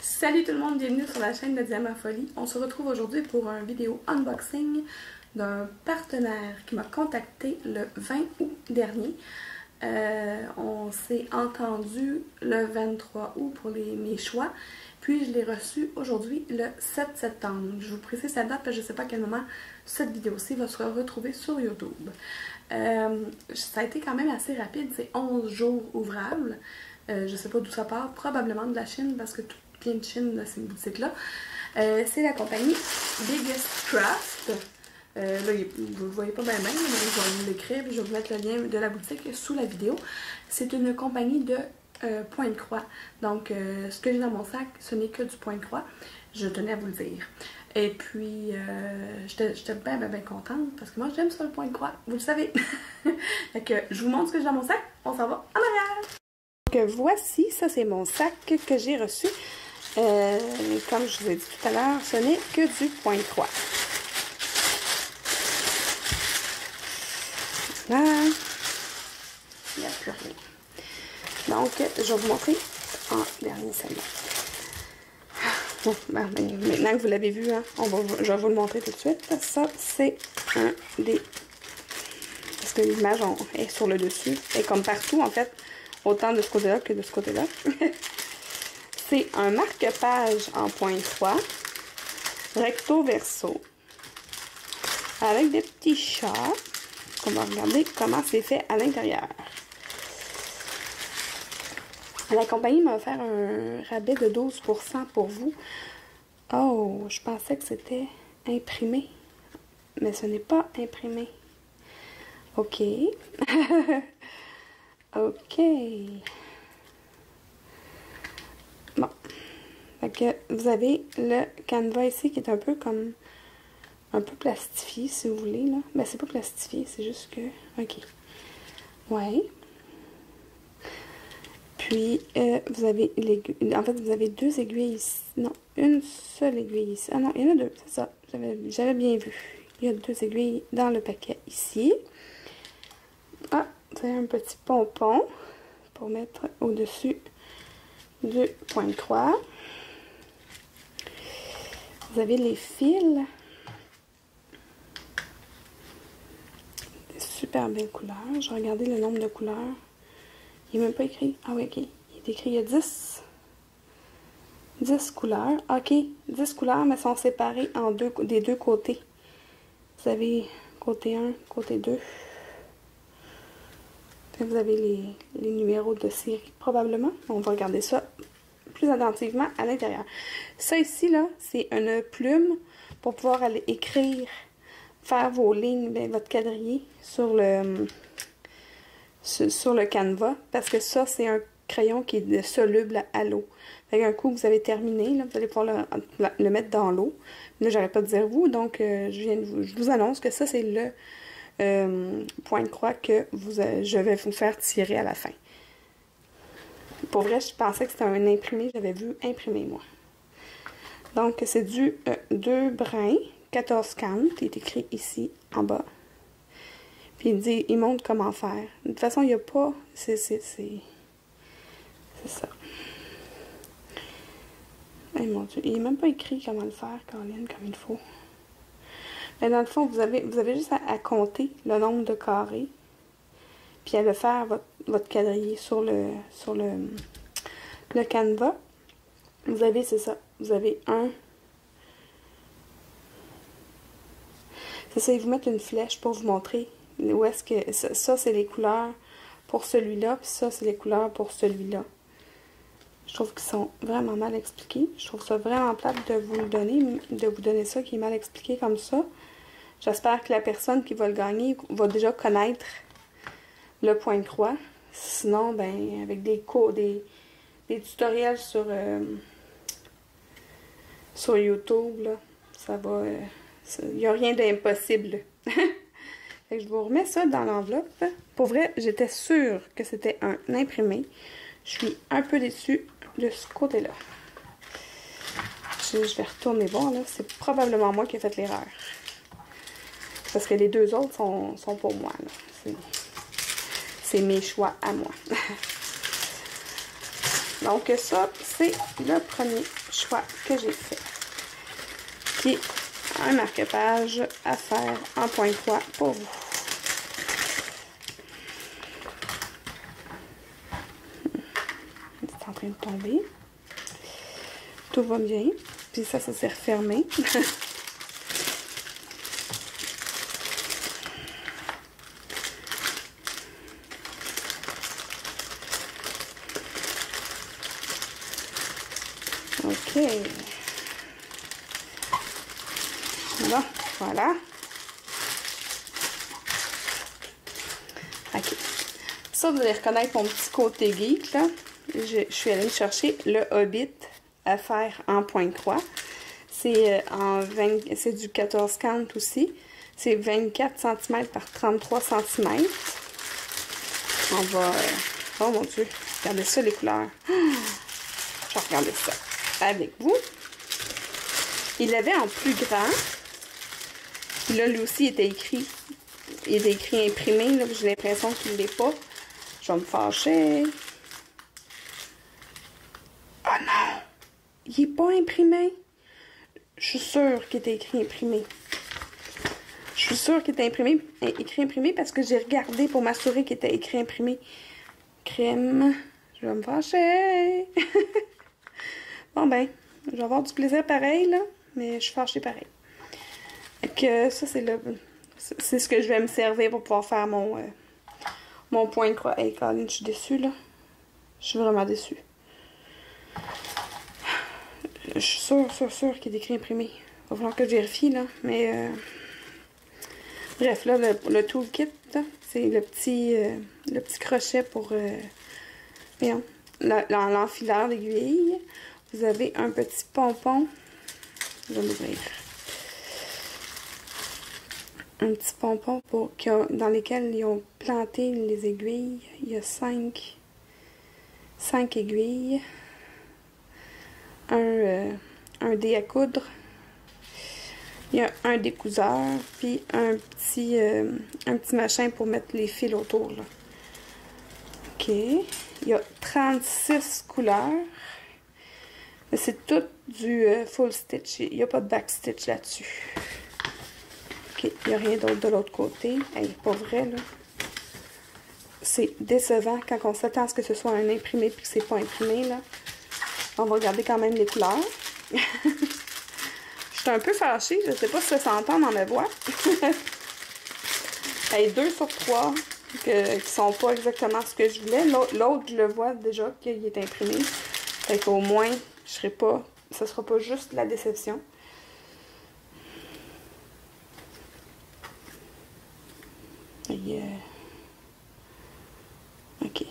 Salut tout le monde, bienvenue sur la chaîne de Diama Folie. On se retrouve aujourd'hui pour une vidéo unboxing d'un partenaire qui m'a contacté le 20 août dernier. On s'est entendu le 23 août pour mes choix, puis je l'ai reçu aujourd'hui le 7 septembre. Je vous précise la date parce que je ne sais pas à quel moment cette vidéo-ci va se retrouver sur YouTube. Ça a été quand même assez rapide, c'est 11 jours ouvrables. Je ne sais pas d'où ça part, probablement de la Chine parce que tout vient de Chine, là, ces boutiques-là. C'est la compagnie Biggest Craft. Là, vous ne le voyez pas bien, mais je vais vous l'écrire et je vais vous mettre le lien de la boutique sous la vidéo. C'est une compagnie de point de croix. Donc, ce que j'ai dans mon sac, ce n'est que du point de croix. Je tenais à vous le dire. Et puis, j'étais bien contente parce que moi, j'aime ça le point de croix. Vous le savez. Fait que je vous montre ce que j'ai dans mon sac. On s'en va en arrière. Donc, voici, ça c'est mon sac que j'ai reçu. Comme je vous ai dit tout à l'heure, ce n'est que du point de croix. Là, il n'y a plus rien. Donc, je vais vous montrer en dernier segment. Bon, maintenant que vous l'avez vu, hein, je vais vous le montrer tout de suite. Ça, c'est un des... Parce que l'image est sur le dessus. Et comme partout, en fait, autant de ce côté-là que de ce côté-là. C'est un marque-page en point de croix, recto verso, avec des petits chats. On va regarder comment c'est fait à l'intérieur. La compagnie m'a offert un rabais de 12% pour vous. Oh, je pensais que c'était imprimé, mais ce n'est pas imprimé. Ok. Ok. Bon. Fait que vous avez le canevas ici qui est un peu comme... un peu plastifié, si vous voulez, là. Mais c'est pas plastifié, c'est juste que... Ok. Ouais. Puis, vous avez l'aiguille... En fait, vous avez deux aiguilles ici. Non, une seule aiguille ici. Ah non, il y en a deux, c'est ça. J'avais bien vu. Il y a deux aiguilles dans le paquet ici. Ah, vous avez un petit pompon pour mettre au-dessus du point de croix. Vous avez les fils. Des super belles couleurs. Je vais regarder le nombre de couleurs. Il n'est même pas écrit. Ah oui, ok. Il est écrit, il y a 10 couleurs. Ok, 10 couleurs, mais sont séparées en des deux côtés. Vous avez côté 1, côté 2. Vous avez les numéros de série, probablement. On va regarder ça plus attentivement à l'intérieur. Ça ici, là, c'est une plume pour pouvoir aller écrire, faire vos lignes, votre quadrillé sur le canevas. Parce que ça, c'est un crayon qui est soluble à l'eau. Fait qu'un coup que vous avez terminé, là, vous allez pouvoir le mettre dans l'eau. Là, j'arrête pas de dire vous, donc je vous annonce que ça, c'est le point de croix que je vais vous faire tirer à la fin. Pour vrai, je pensais que c'était un imprimé. J'avais vu imprimer, moi. Donc, c'est du 2 brins, 14 cannes. Il est écrit ici, en bas. Puis, il montre comment faire. De toute façon, il n'y a pas... C'est ça. Eh, mon Dieu. Il n'est même pas écrit comment le faire, Caroline, comme il faut. Mais dans le fond, vous avez juste à compter le nombre de carrés. Puis à le faire votre quadrillé sur le canevas. Vous avez, c'est ça, vous avez un. C'est ça, ils vous mettent une flèche pour vous montrer où est-ce que... Ça c'est les couleurs pour celui-là, puis ça, c'est les couleurs pour celui-là. Je trouve qu'ils sont vraiment mal expliqués. Je trouve ça vraiment plate de vous le donner, de vous donner ça qui est mal expliqué comme ça. J'espère que la personne qui va le gagner va déjà connaître le point de croix. Sinon, ben, avec des tutoriels sur YouTube, là, ça va... il n'y a rien d'impossible. Fait que je vous remets ça dans l'enveloppe. Pour vrai, j'étais sûre que c'était un imprimé. Je suis un peu déçue de ce côté-là. Je vais retourner voir, là. C'est probablement moi qui ai fait l'erreur. Parce que les deux autres sont pour moi, là. C'est mes choix à moi. Donc ça, c'est le premier choix que j'ai fait. Qui est un marque-page à faire en point croix pour vous. C'est en train de tomber. Tout va bien. Puis ça s'est refermé. OK. Bon, voilà. OK. Ça, vous allez reconnaître mon petit côté geek, là. Je suis allée me chercher le Hobbit à faire en point de croix. C'est c'est du 14 count aussi. C'est 24 cm par 33 cm. On va... oh mon Dieu, regardez ça les couleurs. Je vais regarder ça avec vous. Il l'avait en plus grand. Puis là, lui aussi, il était écrit. Il était écrit imprimé. J'ai l'impression qu'il ne l'est pas. Je vais me fâcher. Oh non! Il n'est pas imprimé. Je suis sûre qu'il était écrit imprimé. Je suis sûre qu'il était écrit imprimé parce que j'ai regardé pour m'assurer qu'il était écrit imprimé. Crème. Je vais me fâcher. Bon ben, je vais avoir du plaisir pareil, là. Mais je suis fâchée pareil. Que ça, c'est ce que je vais me servir pour pouvoir faire mon point de croix. Hey, Colin, je suis déçue, là. Je suis vraiment déçue. Je suis sûre qu'il est écrit imprimé. Il va falloir que je vérifie, là. Mais, bref, là, le toolkit, c'est le petit crochet pour, voyons, l'enfileur d'aiguille. Vous avez un petit pompon. Je vais l'ouvrir. Un petit pompon dans lesquels ils ont planté les aiguilles. Il y a 5 aiguilles. Un dé à coudre. Il y a un découseur. Puis un petit machin pour mettre les fils autour. Là. OK. Il y a 36 couleurs. C'est tout du full stitch. Il n'y a pas de back stitch là-dessus. OK, il n'y a rien d'autre de l'autre côté. Hey, pas vrai, là. C'est décevant quand on s'attend à ce que ce soit un imprimé puis que c'est pas imprimé, là. On va regarder quand même les couleurs. Je suis un peu fâchée. Je ne sais pas si ça s'entend dans ma voix. Hey, 2 sur 3 qui sont pas exactement ce que je voulais. L'autre, je le vois déjà qu'il est imprimé. Fait qu'au moins... ce sera pas juste la déception. Et, OK.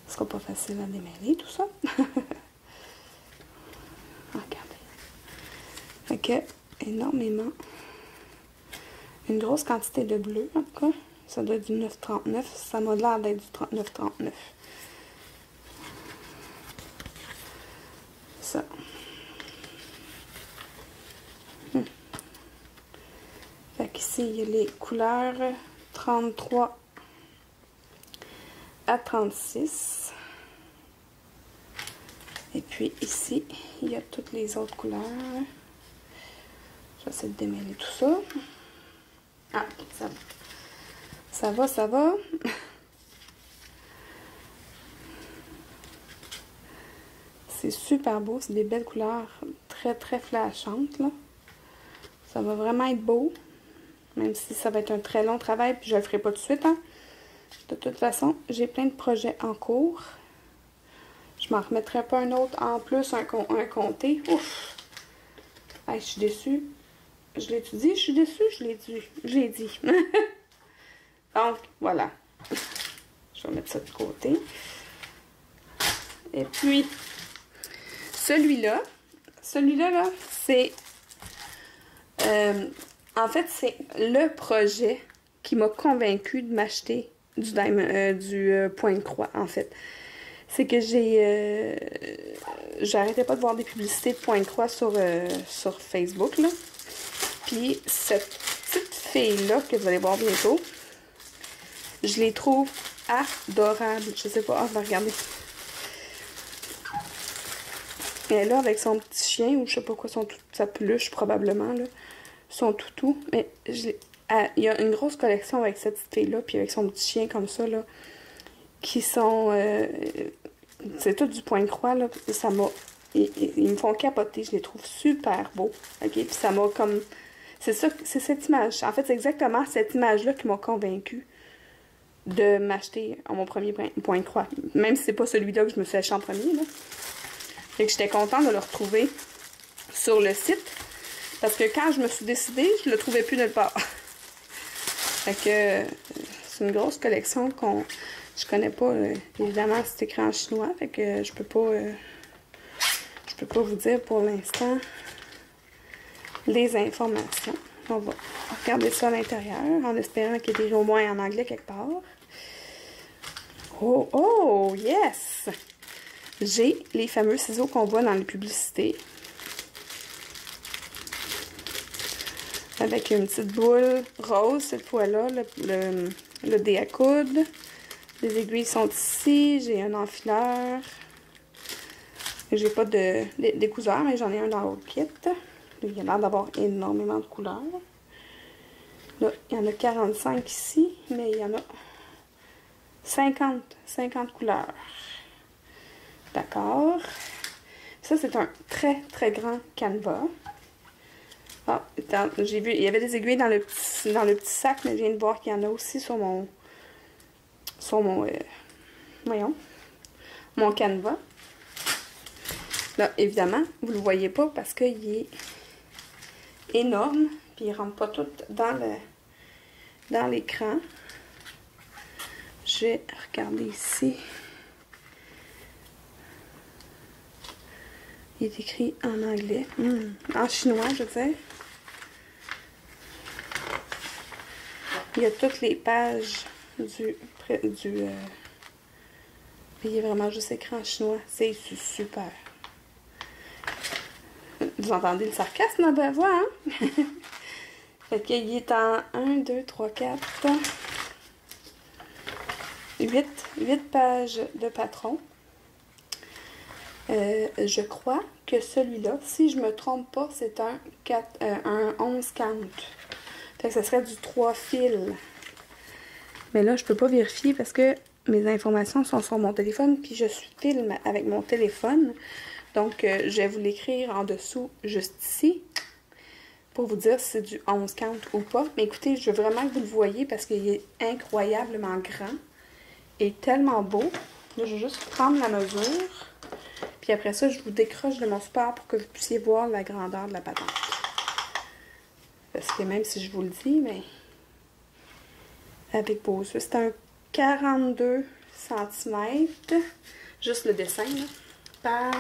Ce sera pas facile à démêler, tout ça. Regardez. Fait que, énormément. Une grosse quantité de bleu, en tout cas. Ça doit être du 9,39. Ça m'a l'air d'être du 39,39. Ça. Fait qu'ici, il y a les couleurs 33 à 36. Et puis ici, il y a toutes les autres couleurs. Je vais essayer de démêler tout ça. Ah, ça va. Ça va, ça va. C'est super beau, c'est des belles couleurs très très flashantes là. Ça va vraiment être beau, même si ça va être un très long travail puis je le ferai pas tout de suite. Hein. De toute façon, j'ai plein de projets en cours. Je m'en remettrai pas un autre en plus, un comté. Ouf! Hey, je suis déçue. Je l'ai dit, je suis déçue, je l'ai dit. Donc, voilà. Je vais mettre ça de côté. Et puis, celui-là, là, c'est... en fait, c'est le projet qui m'a convaincue de m'acheter du point de croix, en fait. C'est que j'arrêtais pas de voir des publicités de point de croix sur Facebook, là. Puis, cette petite fille-là, que vous allez voir bientôt, je les trouve adorables. Je sais pas, on va regarder. Elle est là avec son petit chien, ou je sais pas quoi, sa peluche probablement, là. Son toutou. Mais il y a une grosse collection avec cette petite fille-là, puis avec son petit chien comme ça, là. Qui sont... c'est tout du point de croix, là. Ça m'a... Ils me font capoter, je les trouve super beaux. OK? Puis ça m'a comme... C'est ça, c'est cette image. En fait, c'est exactement cette image-là qui m'a convaincue de m'acheter mon premier point de croix. Même si c'est pas celui-là que je me suis acheté en premier, là. Fait que j'étais contente de le retrouver sur le site. Parce que quand je me suis décidée, je le trouvais plus nulle part. Fait que c'est une grosse collection qu'on... Je connais pas, évidemment, c'est écrit en chinois. Fait que je peux pas vous dire pour l'instant les informations. On va regarder ça à l'intérieur en espérant qu'il y ait au moins en anglais quelque part. Oh, oh, yes! J'ai les fameux ciseaux qu'on voit dans les publicités. Avec une petite boule rose cette fois-là, le dé à coudre. Les aiguilles sont ici. J'ai un enfileur. J'ai pas de découseur, mais j'en ai un dans l'autre kit. Il y a l'air d'avoir énormément de couleurs. Là, il y en a 45 ici, mais il y en a 50 couleurs. D'accord. Ça, c'est un très, très grand canevas. Ah, j'ai vu, il y avait des aiguilles dans le petit sac, mais je viens de voir qu'il y en a aussi sur mon canevas. Là, évidemment, vous ne le voyez pas parce qu'il est énorme, puis il ne rentre pas tout dans l'écran. Je vais regarder ici. Il est écrit en anglais, en chinois, je veux dire. Il y a toutes les pages il est vraiment juste écrit en chinois. C'est super. Vous entendez le sarcasme dans ma voix, hein? Fait qu'il est en 1, 2, 3, 4, 8 pages de patron. Je crois que celui-là, si je me trompe pas, c'est un 11 count. Fait que ce serait du 3 fils. Mais là, je peux pas vérifier parce que mes informations sont sur mon téléphone, puis je filme avec mon téléphone. Donc, je vais vous l'écrire en dessous, juste ici, pour vous dire si c'est du 11 count ou pas. Mais écoutez, je veux vraiment que vous le voyez parce qu'il est incroyablement grand et tellement beau. Là, je vais juste prendre la mesure. Puis après ça, je vous décroche de mon support pour que vous puissiez voir la grandeur de la patente. Parce que même si je vous le dis, mais avec beaux yeux, c'est un 42 cm, juste le dessin, là, par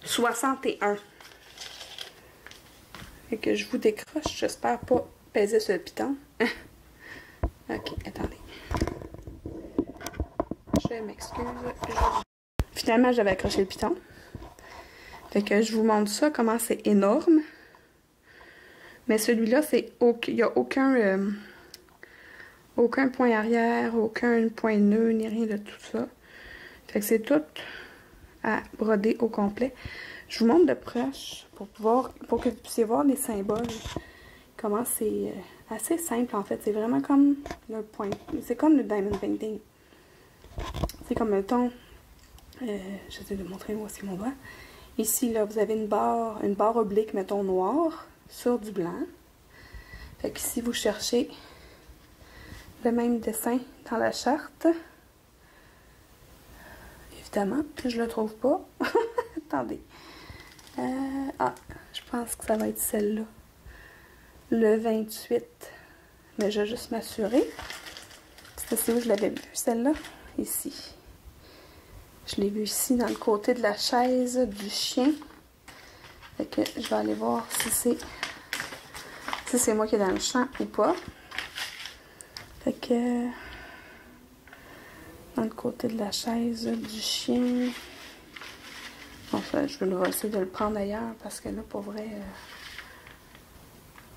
61. Et que je vous décroche, j'espère pas peser sur le piton. Ok, attendez. Je m'excuse. Finalement, j'avais accroché le piton. Fait que je vous montre ça, comment c'est énorme. Mais celui-là, il n'y a aucun point arrière, aucun point nœud, ni rien de tout ça. Fait que c'est tout à broder au complet. Je vous montre de proche pour que vous puissiez voir les symboles. Comment c'est assez simple en fait. C'est vraiment comme le point. C'est comme le diamond painting. C'est comme mettons. J'essaie de montrer moi aussi mon doigt. Ici, là, vous avez une barre oblique, mettons, noire, sur du blanc. Fait que si vous cherchez le même dessin dans la charte, évidemment, je le trouve pas. Attendez. Je pense que ça va être celle-là. Le 28. Mais je vais juste m'assurer. C'est où je l'avais vu, celle-là? Ici. Je l'ai vu ici dans le côté de la chaise du chien. Fait que je vais aller voir si c'est moi qui est dans le champ ou pas. Fait que dans le côté de la chaise du chien. Bon, ça, je vais essayer de le prendre ailleurs parce que là, pour vrai,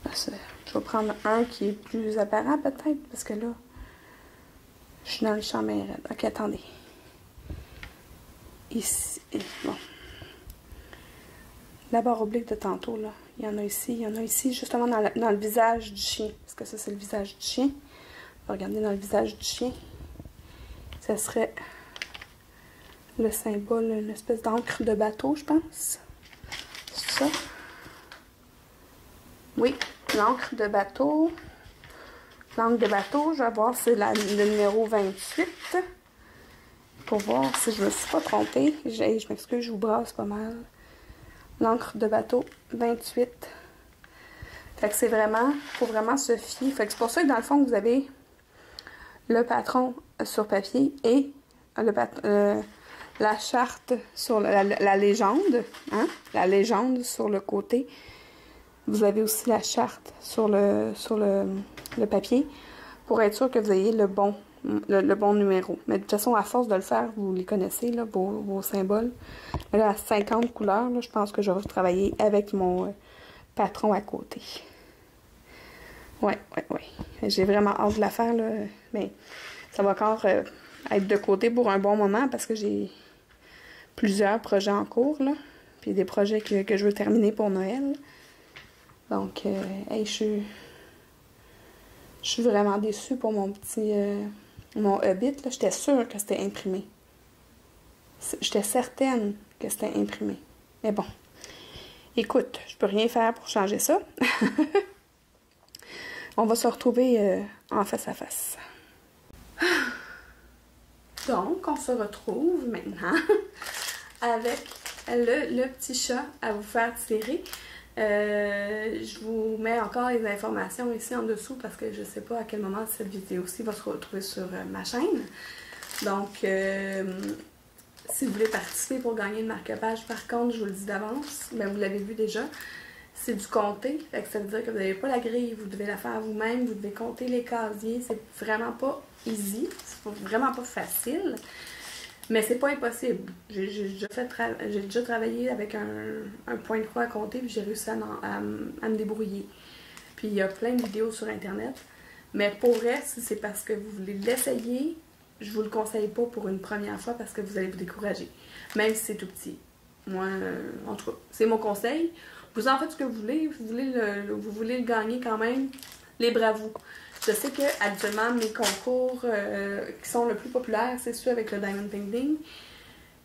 je vais prendre un qui est plus apparent peut-être parce que là, je suis dans les champs bien raides. Ok, attendez. Ici, bon, la barre oblique de tantôt, là. Il y en a ici, justement dans le visage du chien. Parce que ça, c'est le visage du chien. On va regarder dans le visage du chien. Ça serait le symbole, une espèce d'encre de bateau, je pense. C'est ça? Oui, l'encre de bateau. L'encre de bateau, je vais voir si c'est le numéro 28. Pour voir si je me suis pas trompée. Je m'excuse, je vous brasse pas mal. L'encre de bateau 28. Fait que c'est vraiment, faut vraiment se fier. Fait que c'est pour ça que dans le fond, vous avez le patron sur papier et la charte sur la légende. Hein? La légende sur le côté. Vous avez aussi la charte sur le papier pour être sûr que vous ayez le bon numéro. Mais de toute façon, à force de le faire, vous les connaissez, là, vos symboles. Là, à 50 couleurs, là, je pense que je vais travailler avec mon patron à côté. Ouais. J'ai vraiment hâte de la faire, là. Mais ça va encore être de côté pour un bon moment parce que j'ai plusieurs projets en cours, là. Puis des projets que je veux terminer pour Noël. Donc, hey, je suis vraiment déçue pour mon petit... mon Hobbit, là. J'étais sûre que c'était imprimé. J'étais certaine que c'était imprimé. Mais bon. Écoute, je peux rien faire pour changer ça. On va se retrouver en face à face. Donc, on se retrouve maintenant avec le petit chat à vous faire tirer. Je vous mets encore les informations ici en dessous parce que je sais pas à quel moment cette vidéo-ci va se retrouver sur ma chaîne. Donc, si vous voulez participer pour gagner le marque-page, par contre, je vous le dis d'avance, ben vous l'avez vu déjà, c'est du compter. Fait que ça veut dire que vous n'avez pas la grille, vous devez la faire vous-même, vous devez compter les casiers. C'est vraiment pas easy, c'est vraiment pas facile. Mais c'est pas impossible. J'ai déjà travaillé avec un point de croix à compter, puis j'ai réussi à me débrouiller. Puis il y a plein de vidéos sur Internet. Mais pour vrai, si c'est parce que vous voulez l'essayer, je vous le conseille pas pour une première fois parce que vous allez vous décourager. Même si c'est tout petit. Moi, en tout cas, c'est mon conseil. Vous en faites ce que vous voulez. Vous voulez le gagner quand même. Libre à vous. Je sais que habituellement mes concours qui sont le plus populaires, c'est ceux avec le Diamond Painting.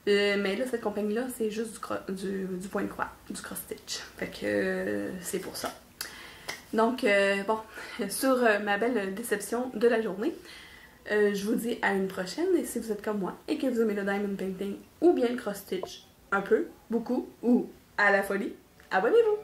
Mais là, cette compagnie-là, c'est juste du point de croix, du cross-stitch. Fait que c'est pour ça. Donc, bon, sur ma belle déception de la journée, je vous dis à une prochaine. Et si vous êtes comme moi et que vous aimez le Diamond Painting ou bien le cross-stitch, un peu, beaucoup ou à la folie, abonnez-vous!